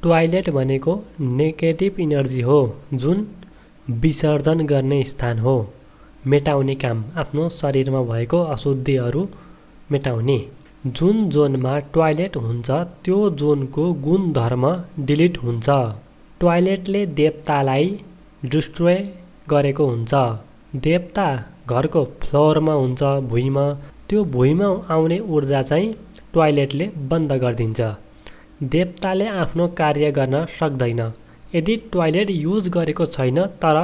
Toilet भनेको negative energy हो जुन विसर्जन गर्ने स्थान हो, मेटाउने काम, आफ्नो शरीरमा भएको अशुद्धिहरू मेटाउने। जुन जोनमा टोयलेट हुन्छ त्यो जोनको गुणधर्म डिलिट हुन्छ। टोयलेटले देवतालाई डिस्ट्रोय गरेको हुन्छ। देवता घरको फ्लोरमा हुन्छ, भुइँमा, त्यो भुइँमा आउने ऊर्जा चाहिँ टोयलेटले बन्द गरिदिन्छ। देवताले आफ्नो कार्य गर्न सक्दैन। यदि टोयलेट युज गरेको छैन तर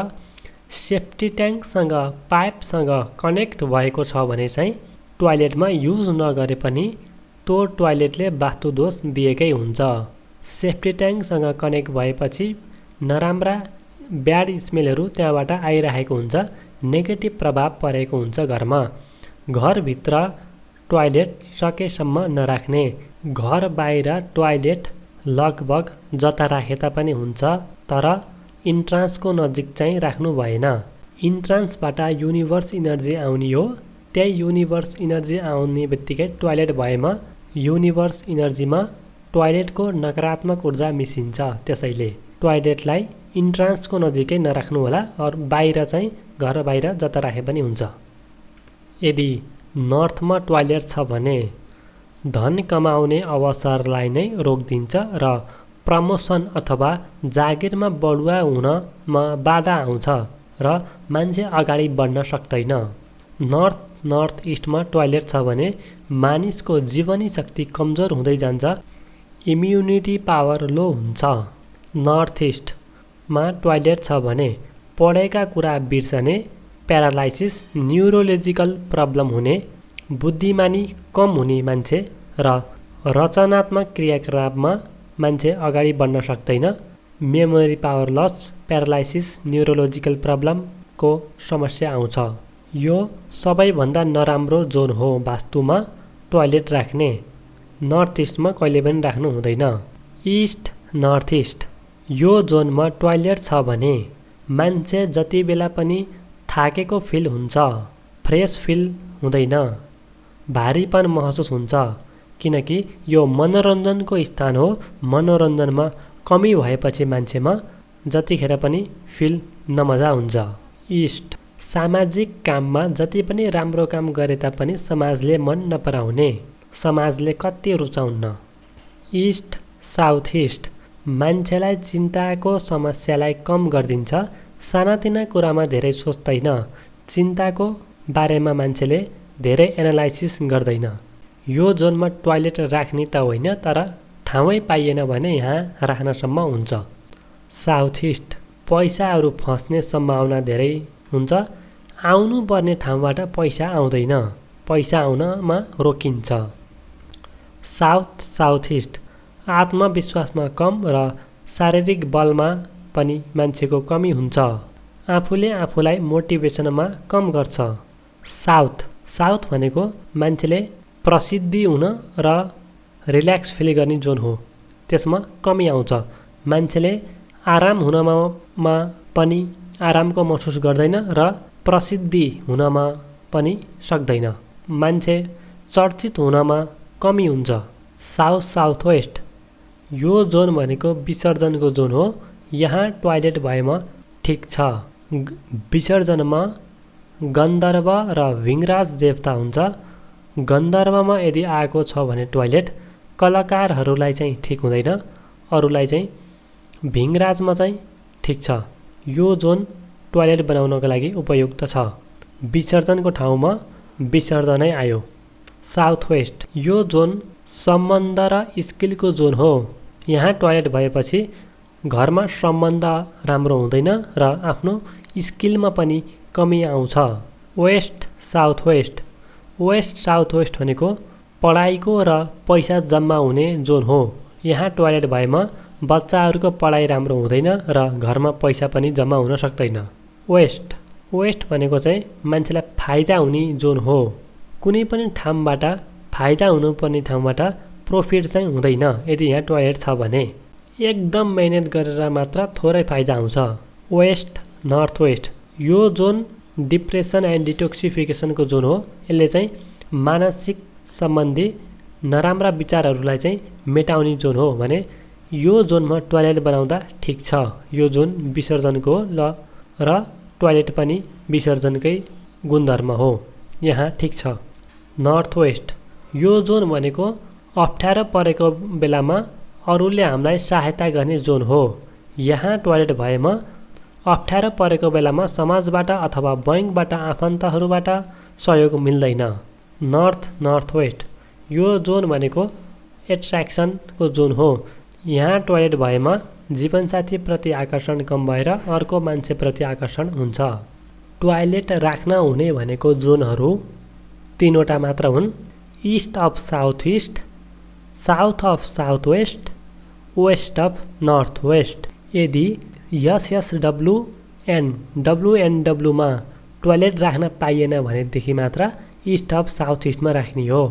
सेफ्टी ट्याङ्कसँग पाइपसँग कनेक्ट भएको छ भने चाहिँ टोयलेटमा युज नगरे पनि त्यो टोयलेटले वास्तुदोष दिएकै हुन्छ। सेफ्टी ट्याङ्कसँग कनेक्ट भएपछि नराम्रा ब्याड स्मेलहरू त्यहाँबाट आइरहेको हुन्छ, नेगेटिभ प्रभाव परेको हुन्छ घरमा। घरभित्र टोयलेट सकेसम्म नराख्ने। घर बाहिर टोयलेट लगभग जता राखे तापनि हुन्छ, तर इन्ट्रान्सको नजिक चाहिँ राख्नु भएन। इन्ट्रान्सबाट युनिभर्स इनर्जी आउने हो, त्यही युनिभर्स इनर्जी आउने बित्तिकै टोयलेट भएमा युनिभर्स इनर्जीमा टोयलेटको नकारात्मक ऊर्जा मिसिन्छ। त्यसैले टोयलेटलाई इन्ट्रान्सको नजिकै नराख्नु होला, अरू बाहिर चाहिँ घर बाहिर जता राखे पनि हुन्छ। यदि नर्थमा टोयलेट छ भने धन कमाउने अवसरलाई नै रोकिदिन्छ र प्रमोसन अथवा जागिरमा बढुवा हुनमा बाधा आउँछ र मान्छे अगाडि बढ्न सक्दैन। नर्थ इस्टमा टोयलेट छ भने मानिसको जीवनी शक्ति कमजोर हुँदै जान्छ, इम्युनिटी पावर लो हुन्छ। नर्थ इस्टमा टोयलेट छ भने पढेका कुरा बिर्सने, प्यारालाइसिस, न्युरोलोजिकल प्रब्लम हुने, बुद्धिमानी कम हुने मान्छे र रचनात्मक क्रियाकलापमा मान्छे अगाडि बढ्न सक्दैन। Memory power loss, paralysis, neurological प्रब्लमको समस्या आउँछ। यो सबैभन्दा नराम्रो जोन हो वास्तुमा टोयलेट राख्ने। नर्थ इस्टमा कहिले पनि राख्नु हुँदैन। इस्ट नर्थ इस्ट यो जोनमा टोयलेट छ भने मान्छे जति बेला पनि थाकेको फिल हुन्छ, फ्रेस फिल हुँदैन, भारीपन महसुस हुन्छ, किनकि यो मनोरञ्जनको स्थान हो। मनोरञ्जनमा कमी भएपछि मान्छेमा जतिखेर पनि फिल नमजा हुन्छ। इस्ट सामाजिक काममा जति पनि राम्रो काम गरे तापनि समाजले मन नपराउने, समाजले कति रुचाउन्न। इस्ट साउथ इस्ट मान्छेलाई चिन्ताको समस्यालाई कम गरिदिन्छ, सानातिना कुरामा धेरै सोच्दैन, चिन्ताको बारेमा मान्छेले धेरै एनालाइसिस गर्दैन। यो जोनमा टोयलेट राख्ने त होइन, तर ठाउँै पाइएन भने यहाँ राख्नसम्म हुन्छ। साउथ इस्ट पैसाहरू फस्ने सम्भावना धेरै हुन्छ, आउनुपर्ने ठाउँबाट पैसा आउँदैन, पैसा आउनमा रोकिन्छ। साउथ इस्ट आत्मविश्वासमा कम र शारीरिक बलमा पनि मान्छेको कमी हुन्छ, आफूले आफूलाई मोटिभेसनमा कम गर्छ। साउथ भनेको मान्छेले प्रसिद्धि हुन र रिल्याक्स फिल गर्ने जोन हो, त्यसमा कमी आउँछ। मान्छेले आराम हुनमा पनि आरामको महसुस गर्दैन र प्रसिद्धि हुनमा पनि सक्दैन, मान्छे चर्चित हुनमा कमी हुन्छ। साउथ वेस्ट यो जोन भनेको विसर्जनको जोन हो, यहाँ टोयलेट भएमा ठिक छ। विसर्जनमा गन्धर्व र भिङराज देवता हुन्छ। गन्धर्वमा यदि आएको छ भने टोयलेट कलाकारहरूलाई चाहिँ ठिक हुँदैन, अरूलाई चाहिँ भिङराजमा चाहिँ ठिक छ। यो जोन टोयलेट बनाउनको लागि उपयुक्त छ। विसर्जनको ठाउँमा विसर्जनै आयो। साउथ वेस्ट यो जोन सम्बन्ध र स्किलको जोन हो, यहाँ टोयलेट भएपछि घरमा सम्बन्ध राम्रो हुँदैन र आफ्नो स्किलमा पनि कमी आउँछ। वेस्ट साउथ वेस्ट भनेको पढाइको र पैसा जम्मा हुने जोन हो, यहाँ टोयलेट भएमा बच्चाहरूको पढाइ राम्रो हुँदैन र घरमा पैसा पनि जम्मा हुन सक्दैन। वेस्ट भनेको चाहिँ मान्छेलाई फाइदा हुने जोन हो, कुनै पनि ठाउँबाट फाइदा हुनुपर्ने ठाउँबाट प्रफिट चाहिँ हुँदैन। यदि यहाँ टोयलेट छ भने एकदम मेहनत गरेर मात्र थोरै फाइदा आउँछ। वेस्ट नर्थ वेस्ट यो जोन डिप्रेसन एन्ड डिटोक्सिफिकेसनको जोन हो, यसले चाहिँ मानसिक सम्बन्धी नराम्रा विचारहरूलाई चाहिँ मेटाउने जोन हो भने यो जोनमा टोयलेट बनाउँदा ठिक छ। यो जोन विसर्जनको र टोयलेट पनि विसर्जनकै गुणधर्म हो। यहाँ ठिक छ। नर्थ वेस्ट, यो जोन भनेको अप्ठ्यारो परेको बेलामा अरूले हामीलाई सहायता गर्ने जोन हो। यहाँ टोयलेट भएमा अप्ठ्यारो परेको बेलामा समाजबाट अथवा बैंकबाट आफन्तहरूबाट सहयोग मिल्दैन। नर्थ वेस्ट, यो जोन भनेको एट्र्याक्सनको जोन हो। यहाँ टोयलेट भएमा जीवनसाथीप्रति आकर्षण कम भएर अर्को मान्छेप्रति आकर्षण हुन्छ। टोयलेट राख्न हुने भनेको जोनहरू 3वटा मात्र हुन्। East of south east, south of south west, west of north west. यदि SSWN WNWमा टोयलेट राख्न पाइएन भनेदेखि मात्र इस्ट अफ साउथ ईस्टमा राख्ने हो।